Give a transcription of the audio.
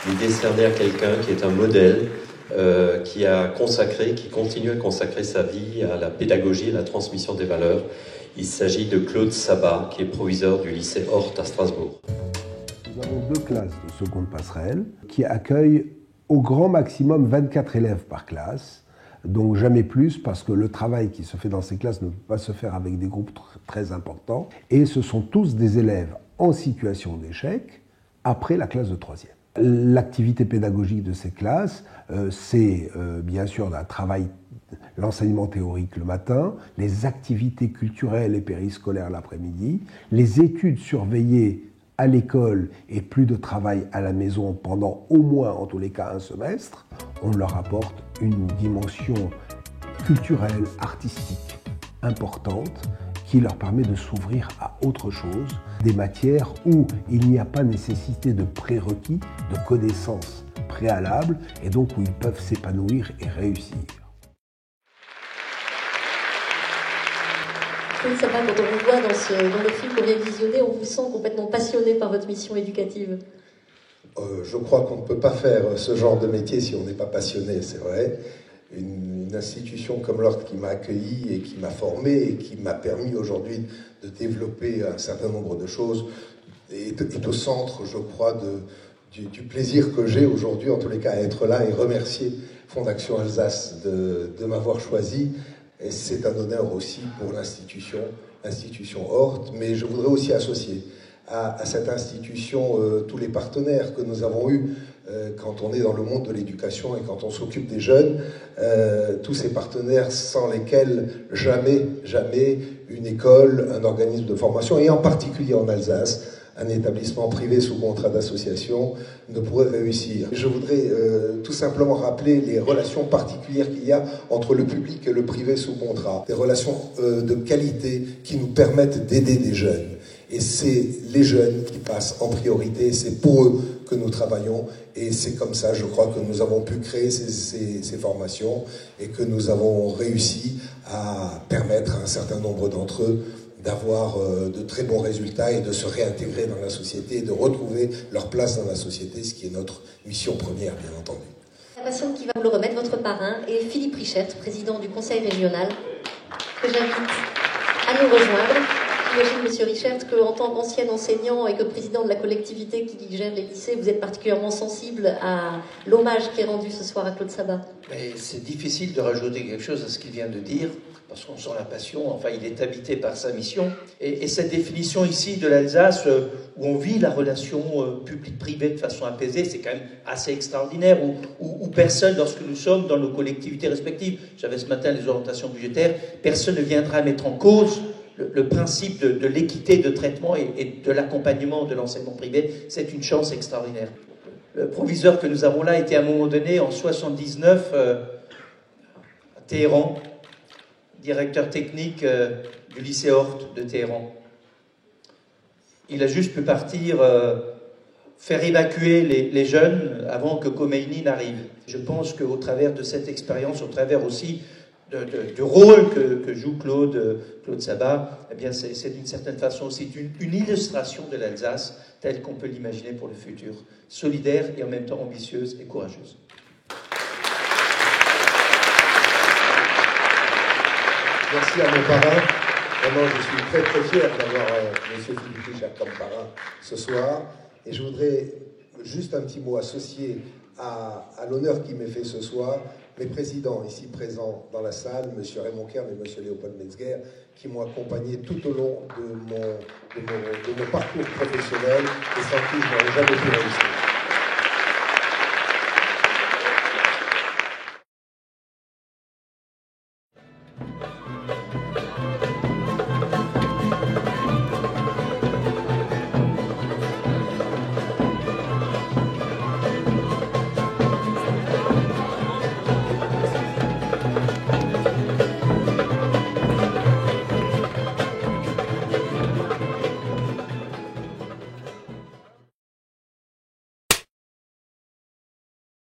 lui décerner à quelqu'un qui est un modèle, qui continue à consacrer sa vie à la pédagogie et à la transmission des valeurs. Il s'agit de Claude Sabat, qui est proviseur du lycée Hort à Strasbourg. Nous avons 2 classes de seconde passerelle qui accueillent au grand maximum 24 élèves par classe, donc jamais plus parce que le travail qui se fait dans ces classes ne peut pas se faire avec des groupes très importants. Et ce sont tous des élèves en situation d'échec après la classe de 3e. L'activité pédagogique de ces classes, c'est bien sûr l'enseignement théorique le matin, les activités culturelles et périscolaires l'après-midi, les études surveillées à l'école et plus de travail à la maison pendant au moins, en tous les cas, un semestre. On leur apporte une dimension culturelle, artistique importante qui leur permet de s'ouvrir à autre chose, des matières où il n'y a pas nécessité de prérequis, de connaissances préalables, et donc où ils peuvent s'épanouir et réussir. Claude Sabat, quand on vous voit dans le film qu'on vient de visionner, on vous sent complètement passionné par votre mission éducative. Je crois qu'on ne peut pas faire ce genre de métier si on n'est pas passionné, c'est vrai. Une institution comme l'Hort qui m'a accueilli et qui m'a formé et qui m'a permis aujourd'hui de développer un certain nombre de choses est au centre, je crois, du plaisir que j'ai aujourd'hui, en tous les cas, à être là et remercier Fondation Alsace de m'avoir choisi. Et c'est un honneur aussi pour l'institution Hort, mais je voudrais aussi associer à cette institution tous les partenaires que nous avons eus quand on est dans le monde de l'éducation et quand on s'occupe des jeunes, tous ces partenaires sans lesquels jamais une école, un organisme de formation, et en particulier en Alsace, un établissement privé sous contrat d'association ne pourrait réussir. Je voudrais tout simplement rappeler les relations particulières qu'il y a entre le public et le privé sous contrat. Des relations de qualité qui nous permettent d'aider des jeunes. Et c'est les jeunes qui passent en priorité, c'est pour eux que nous travaillons. Et c'est comme ça, je crois, que nous avons pu créer ces formations et que nous avons réussi à permettre à un certain nombre d'entre eux d'avoir de très bons résultats et de se réintégrer dans la société et de retrouver leur place dans la société, ce qui est notre mission première, bien entendu. La patiente qui va vous le remettre, votre parrain, est Philippe Richert, président du conseil régional, que j'invite à nous rejoindre. J'imagine, Monsieur Richert, qu'en tant qu'ancien enseignant et que président de la collectivité qui gère les lycées, vous êtes particulièrement sensible à l'hommage qui est rendu ce soir à Claude Sabat. C'est difficile de rajouter quelque chose à ce qu'il vient de dire, parce qu'on sent la passion, enfin il est habité par sa mission. Et cette définition ici de l'Alsace, où on vit la relation publique-privée de façon apaisée, c'est quand même assez extraordinaire, où personne, lorsque nous sommes dans nos collectivités respectives, j'avais ce matin les orientations budgétaires, personne ne viendra mettre en cause le principe de l'équité de traitement et de l'accompagnement de l'enseignement privé. C'est une chance extraordinaire. Le proviseur que nous avons là était à un moment donné, en 79, à Téhéran, directeur technique du lycée Hort de Téhéran. Il a juste pu partir faire évacuer les jeunes avant que Khomeini n'arrive. Je pense qu'au travers de cette expérience, au travers aussi du rôle que joue Claude Sabat, eh bien c'est d'une certaine façon aussi une illustration de l'Alsace telle qu'on peut l'imaginer pour le futur, solidaire et en même temps ambitieuse et courageuse. Merci à mon parrain. Vraiment, je suis très fier d'avoir M. Philippe Richert comme parrain ce soir. Et je voudrais juste un petit mot associé à l'honneur qui m'est fait ce soir, mes présidents ici présents dans la salle, M. Raymond Kern et M. Léopold Metzger, qui m'ont accompagné tout au long de mon parcours professionnel et sans qui je n'aurais jamais pu réussir.